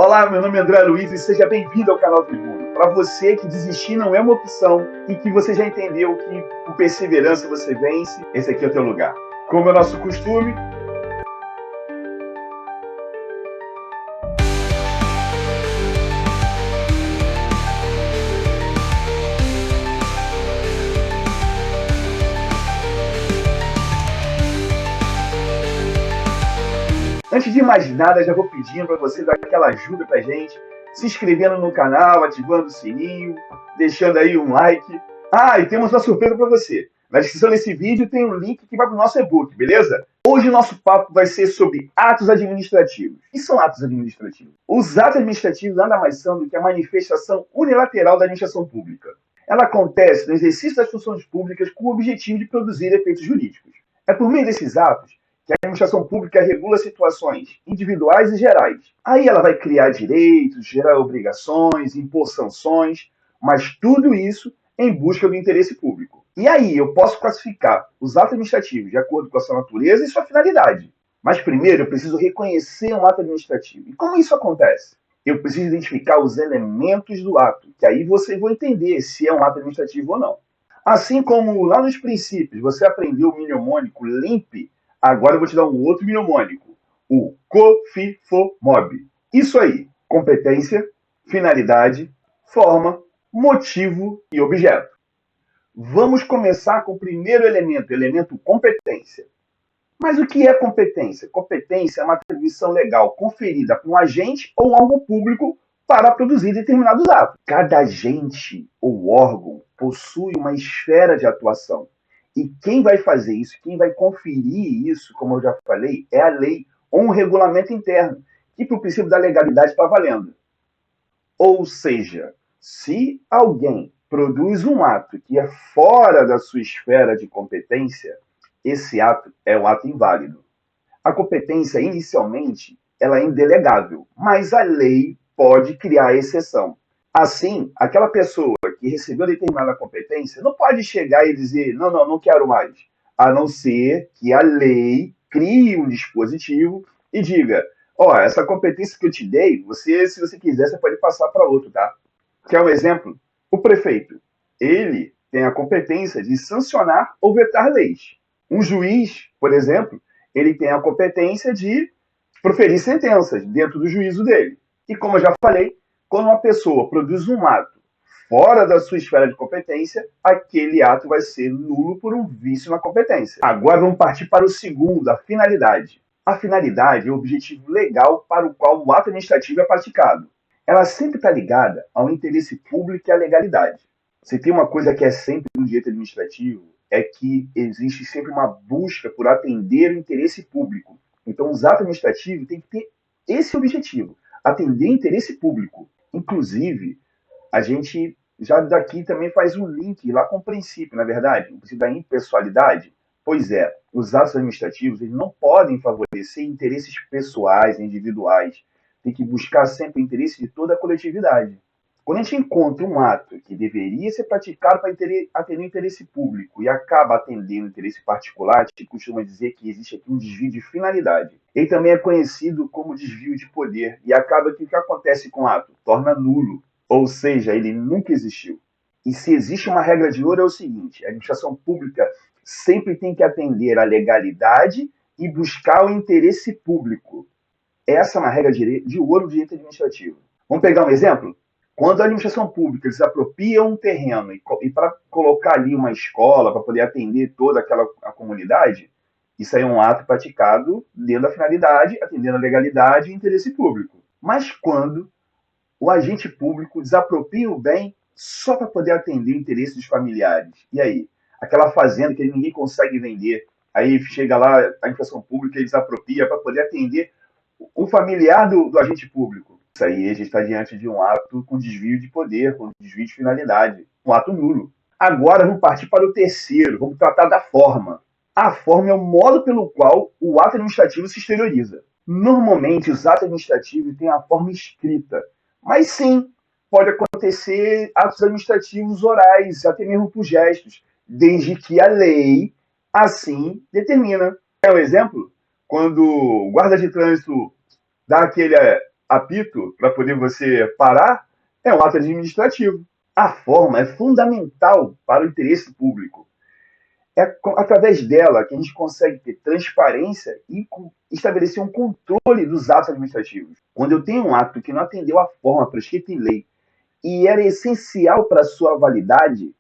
Olá, meu nome é André Luiz e seja bem-vindo ao canal Tribuno. Para você que desistir não é uma opção e que você já entendeu que com perseverança você vence, esse aqui é o teu lugar. Como é nosso costume, antes de mais nada, já vou pedindo para você dar aquela ajuda pra gente, se inscrevendo no canal, ativando o sininho, deixando aí um like. Ah, e temos uma surpresa para você. Na descrição desse vídeo tem um link que vai para o nosso e-book, beleza? Hoje o nosso papo vai ser sobre atos administrativos. O que são atos administrativos? Os atos administrativos nada mais são do que a manifestação unilateral da administração pública. Ela acontece no exercício das funções públicas com o objetivo de produzir efeitos jurídicos. É por meio desses atos que a administração pública regula situações individuais e gerais. Aí ela vai criar direitos, gerar obrigações, impor sanções, mas tudo isso em busca do interesse público. E aí eu posso classificar os atos administrativos de acordo com a sua natureza e sua finalidade. Mas primeiro eu preciso reconhecer um ato administrativo. E como isso acontece? Eu preciso identificar os elementos do ato, que aí você vai entender se é um ato administrativo ou não. Assim como lá nos princípios você aprendeu o mnemônico LIMP, agora eu vou te dar um outro mnemônico, o COFIFOMOB. Isso aí, competência, finalidade, forma, motivo e objeto. Vamos começar com o primeiro elemento competência. Mas o que é competência? Competência é uma atribuição legal conferida por um agente ou um órgão público para produzir determinados atos. Cada agente ou órgão possui uma esfera de atuação. E quem vai fazer isso, quem vai conferir isso, como eu já falei, é a lei ou um regulamento interno, que para o princípio da legalidade está valendo. Ou seja, se alguém produz um ato que é fora da sua esfera de competência, esse ato é um ato inválido. A competência, inicialmente, ela é indelegável, mas a lei pode criar exceção. Assim, aquela pessoa que recebeu determinada competência não pode chegar e dizer, não quero mais, a não ser que a lei crie um dispositivo e diga, essa competência que eu te dei, se você quiser, você pode passar para outro, tá? Quer um exemplo? O prefeito, ele tem a competência de sancionar ou vetar leis. Um juiz, por exemplo, ele tem a competência de proferir sentenças dentro do juízo dele. E como eu já falei, quando uma pessoa produz um ato fora da sua esfera de competência, aquele ato vai ser nulo por um vício na competência. Agora vamos partir para o segundo, a finalidade. A finalidade é o objetivo legal para o qual o ato administrativo é praticado. Ela sempre está ligada ao interesse público e à legalidade. Se tem uma coisa que é sempre no direito administrativo, é que existe sempre uma busca por atender o interesse público. Então, os atos administrativos têm que ter esse objetivo, atender o interesse público. Inclusive, a gente já daqui também faz um link lá com o princípio, na verdade, o princípio da impessoalidade. Pois é, os atos administrativos eles não podem favorecer interesses pessoais, individuais. Tem que buscar sempre o interesse de toda a coletividade. Quando a gente encontra um ato que deveria ser praticado para atender o interesse público e acaba atendendo o interesse particular, a gente costuma dizer que existe aqui um desvio de finalidade. Ele também é conhecido como desvio de poder e acaba que o que acontece com o ato? Torna nulo, ou seja, ele nunca existiu. E se existe uma regra de ouro é o seguinte, a administração pública sempre tem que atender à legalidade e buscar o interesse público. Essa é uma regra de ouro do direito administrativo. Vamos pegar um exemplo? Quando a administração pública desapropria um terreno e para colocar ali uma escola, para poder atender toda a comunidade, isso aí é um ato praticado dentro da finalidade, atendendo a legalidade e interesse público. Mas quando o agente público desapropria o bem só para poder atender o interesse dos familiares, e aí? Aquela fazenda que ninguém consegue vender, aí chega lá a administração pública e desapropria para poder atender o familiar do agente público. Isso aí a gente está diante de um ato com desvio de poder, com desvio de finalidade, um ato nulo. Agora vamos partir para o terceiro, vamos tratar da forma. A forma é o modo pelo qual o ato administrativo se exterioriza. Normalmente os atos administrativos têm a forma escrita, mas sim, pode acontecer atos administrativos orais, até mesmo por gestos, desde que a lei assim determina. É um exemplo? Quando o guarda de trânsito dá apito para poder você parar, é um ato administrativo. A forma é fundamental para o interesse público. É através dela que a gente consegue ter transparência e estabelecer um controle dos atos administrativos. Quando eu tenho um ato que não atendeu à forma prescrita em lei e era essencial para a sua validade,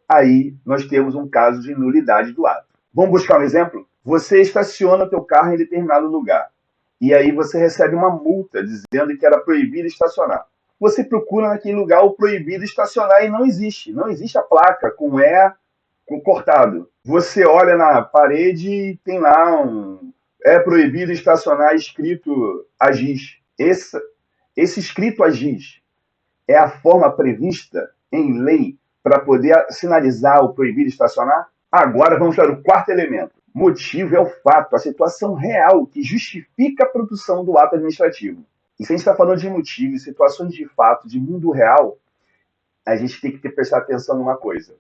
aí nós temos um caso de nulidade do ato. Vamos buscar um exemplo? Você estaciona o teu carro em determinado lugar e aí você recebe uma multa dizendo que era proibido estacionar. Você procura naquele lugar o proibido estacionar e não existe. Não existe a placa com cortado. Você olha na parede e tem lá é proibido estacionar escrito AGIS. Esse escrito AGIS é a forma prevista em lei para poder sinalizar o proibido estacionar? Agora vamos para o quarto elemento. Motivo é o fato, a situação real que justifica a produção do ato administrativo. E se a gente está falando de motivo, situações de fato, de mundo real, a gente tem que prestar atenção numa coisa.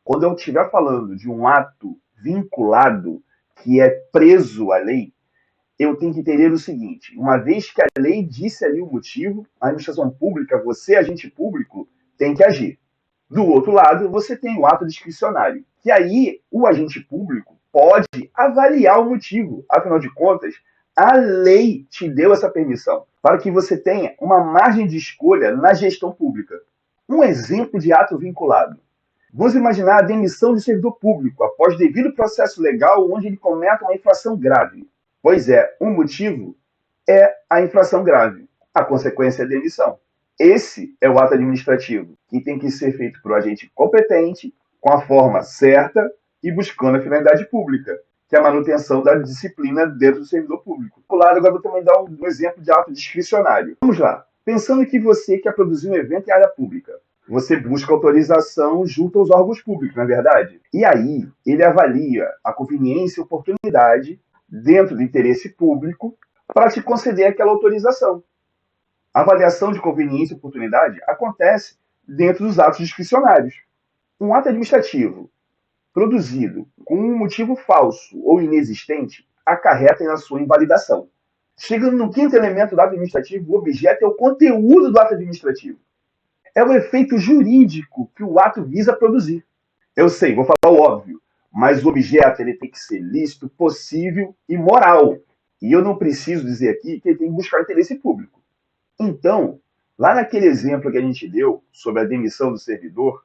Quando eu estiver falando de um ato vinculado que é preso à lei, eu tenho que entender o seguinte: uma vez que a lei disse ali o motivo, a administração pública, você, agente público, tem que agir. Do outro lado, você tem o ato discricionário, que aí o agente público pode avaliar o motivo. Afinal de contas, a lei te deu essa permissão para que você tenha uma margem de escolha na gestão pública. Um exemplo de ato vinculado. Vamos imaginar a demissão de servidor público após devido processo legal onde ele comete uma infração grave. Pois é, um motivo é a infração grave. A consequência é a demissão. Esse é o ato administrativo, que tem que ser feito por um agente competente, com a forma certa e buscando a finalidade pública, que é a manutenção da disciplina dentro do servidor público. Claro, agora vou também dar um exemplo de ato discricionário. Vamos lá. Pensando que você quer produzir um evento em área pública, você busca autorização junto aos órgãos públicos, não é verdade? E aí, ele avalia a conveniência e oportunidade dentro do interesse público para te conceder aquela autorização. A avaliação de conveniência e oportunidade acontece dentro dos atos discricionários. Um ato administrativo produzido com um motivo falso ou inexistente acarreta na sua invalidação. Chegando no quinto elemento do ato administrativo, o objeto é o conteúdo do ato administrativo. É o efeito jurídico que o ato visa produzir. Eu sei, vou falar o óbvio, mas o objeto ele tem que ser lícito, possível e moral. E eu não preciso dizer aqui que ele tem que buscar interesse público. Então, lá naquele exemplo que a gente deu sobre a demissão do servidor,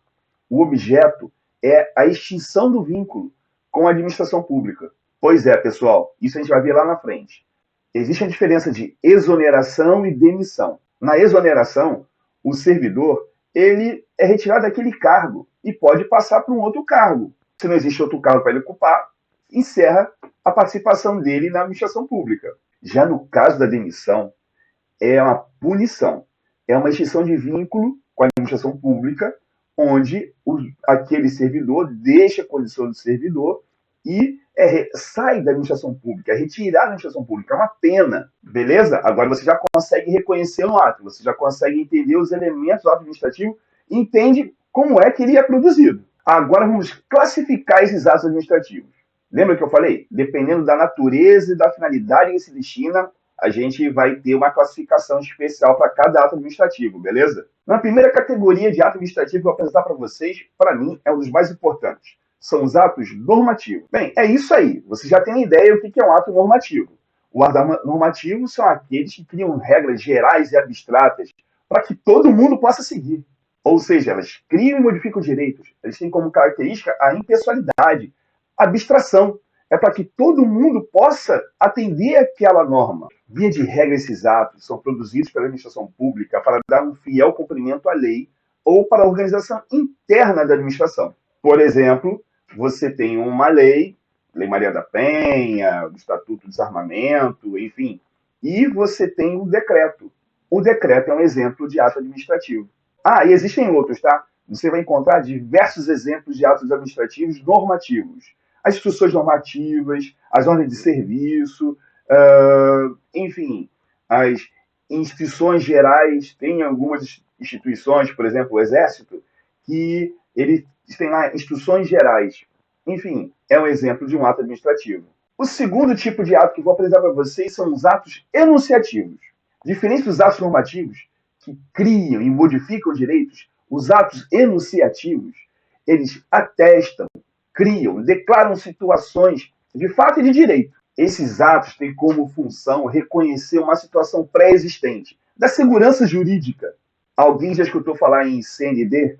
o objeto é a extinção do vínculo com a administração pública. Pois é, pessoal, isso a gente vai ver lá na frente. Existe a diferença de exoneração e demissão. Na exoneração, o servidor ele é retirado daquele cargo e pode passar para um outro cargo. Se não existe outro cargo para ele ocupar, encerra a participação dele na administração pública. Já no caso da demissão, é uma punição, é uma extinção de vínculo com a administração pública, onde aquele servidor deixa a condição de servidor e sai da administração pública, é retirado da administração pública, é uma pena, beleza? Agora você já consegue reconhecer um ato, você já consegue entender os elementos do ato administrativo, entende como é que ele é produzido. Agora vamos classificar esses atos administrativos. Lembra que eu falei? Dependendo da natureza e da finalidade que se destina, a gente vai ter uma classificação especial para cada ato administrativo, beleza? Na primeira categoria de ato administrativo que eu vou apresentar para vocês, para mim, é um dos mais importantes. São os atos normativos. Bem, é isso aí. Você já tem ideia do que é um ato normativo. O ato normativo são aqueles que criam regras gerais e abstratas para que todo mundo possa seguir. Ou seja, elas criam e modificam direitos. Eles têm como característica a impessoalidade, a abstração. É para que todo mundo possa atender aquela norma. Via de regra, esses atos são produzidos pela administração pública para dar um fiel cumprimento à lei ou para a organização interna da administração. Por exemplo, você tem uma lei, Lei Maria da Penha, o Estatuto do Desarmamento, enfim, e você tem um decreto. O decreto é um exemplo de ato administrativo. E existem outros, tá? Você vai encontrar diversos exemplos de atos administrativos normativos. As instruções normativas, as ordens de serviço, enfim, as instituições gerais. Tem algumas instituições, por exemplo, o Exército, que eles têm lá instruções gerais. Enfim, é um exemplo de um ato administrativo. O segundo tipo de ato que vou apresentar para vocês são os atos enunciativos. Diferente dos atos normativos, que criam e modificam direitos, os atos enunciativos, eles atestam, criam, declaram situações de fato e de direito. Esses atos têm como função reconhecer uma situação pré-existente, da segurança jurídica. Alguém já escutou falar em CND?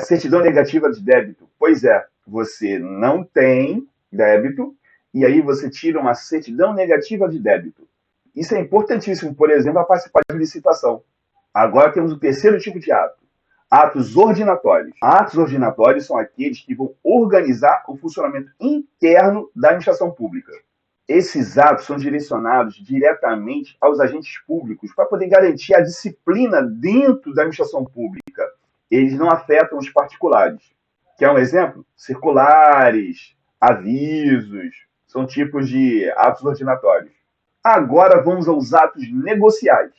Certidão negativa de débito. Pois é, você não tem débito, e aí você tira uma certidão negativa de débito. Isso é importantíssimo, por exemplo, para participar de licitação. Agora temos o terceiro tipo de ato. Atos ordinatórios. Atos ordinatórios são aqueles que vão organizar o funcionamento interno da administração pública. Esses atos são direcionados diretamente aos agentes públicos para poder garantir a disciplina dentro da administração pública. Eles não afetam os particulares. Quer um exemplo? Circulares, avisos, são tipos de atos ordinatórios. Agora vamos aos atos negociais.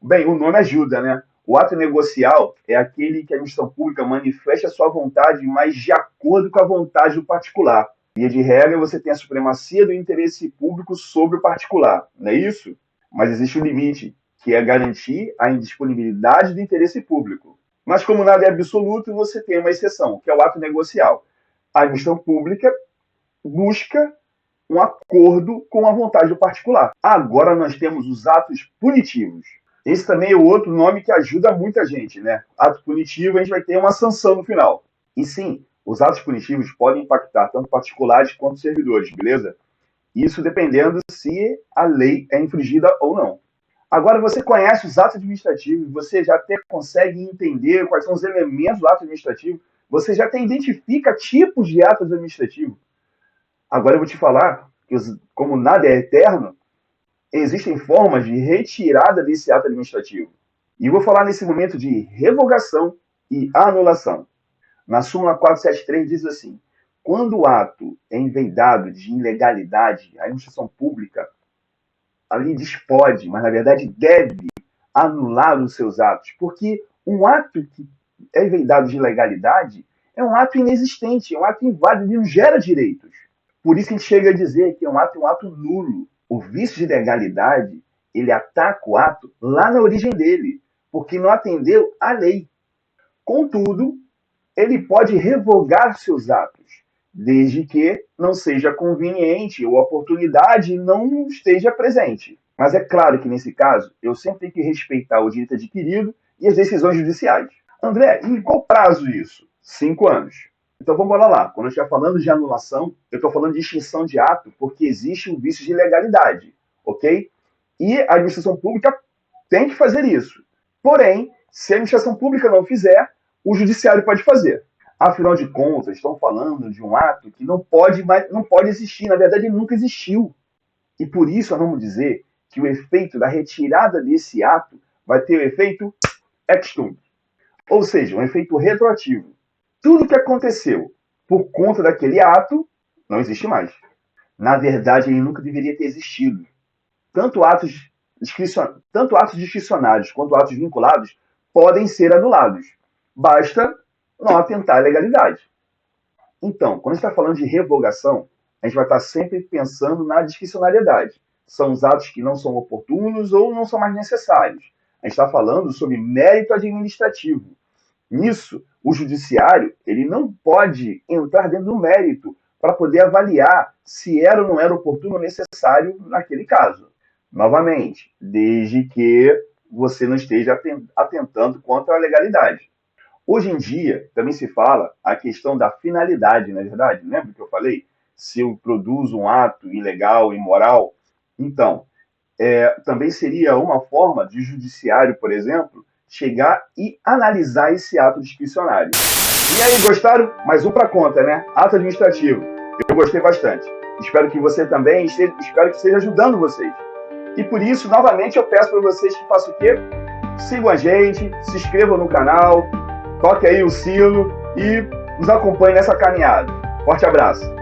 Bem, o nome ajuda, né? O ato negocial é aquele que a administração pública manifesta a sua vontade, mas de acordo com a vontade do particular. Via de regra, você tem a supremacia do interesse público sobre o particular, não é isso? Mas existe um limite, que é garantir a indisponibilidade do interesse público. Mas como nada é absoluto, você tem uma exceção, que é o ato negocial. A administração pública busca um acordo com a vontade do particular. Agora nós temos os atos punitivos. Esse também é outro nome que ajuda muita gente, né? Ato punitivo, a gente vai ter uma sanção no final. E sim, os atos punitivos podem impactar tanto particulares quanto servidores, beleza? Isso dependendo se a lei é infringida ou não. Agora, você conhece os atos administrativos, você já até consegue entender quais são os elementos do ato administrativo, você já até identifica tipos de atos administrativos. Agora eu vou te falar que, como nada é eterno, existem formas de retirada desse ato administrativo. E eu vou falar nesse momento de revogação e anulação. Na súmula 473 diz assim: quando o ato é enveidado de ilegalidade, a administração pública ali diz pode, mas na verdade deve anular os seus atos, porque um ato que é enveidado de ilegalidade é um ato inexistente, é um ato inválido, ele não gera direitos. Por isso que a gente chega a dizer que é um ato nulo. O vício de legalidade, ele ataca o ato lá na origem dele, porque não atendeu à lei. Contudo, ele pode revogar seus atos, desde que não seja conveniente ou a oportunidade não esteja presente. Mas é claro que, nesse caso, eu sempre tenho que respeitar o direito adquirido e as decisões judiciais. André, em qual prazo isso? 5 anos. Então vamos lá. Quando eu estiver falando de anulação, eu estou falando de extinção de ato porque existe um vício de legalidade, ok? E a administração pública tem que fazer isso. Porém, se a administração pública não fizer, o judiciário pode fazer. Afinal de contas, estão falando de um ato que não pode existir, na verdade ele nunca existiu. E por isso nós vamos dizer que o efeito da retirada desse ato vai ter o efeito ex tunc, ou seja, um efeito retroativo. Tudo que aconteceu por conta daquele ato não existe mais. Na verdade, ele nunca deveria ter existido. Tanto atos discricionários quanto atos vinculados podem ser anulados. Basta não atentar à legalidade. Então, quando a gente está falando de revogação, a gente vai estar sempre pensando na discricionariedade. São os atos que não são oportunos ou não são mais necessários. A gente está falando sobre mérito administrativo. Nisso, o judiciário ele não pode entrar dentro do mérito para poder avaliar se era ou não era oportuno ou necessário naquele caso. Novamente, desde que você não esteja atentando contra a legalidade. Hoje em dia, também se fala a questão da finalidade, não é verdade? Lembra que eu falei? Se eu produzo um ato ilegal, imoral, então, também seria uma forma de judiciário, por exemplo, chegar e analisar esse ato discricionário. E aí, gostaram? Mais um para conta, né? Ato administrativo. Eu gostei bastante. Espero que você também, espero que esteja ajudando vocês. E por isso, novamente, eu peço para vocês que façam o quê? Sigam a gente, se inscrevam no canal, toque aí o sino e nos acompanhem nessa caminhada. Forte abraço!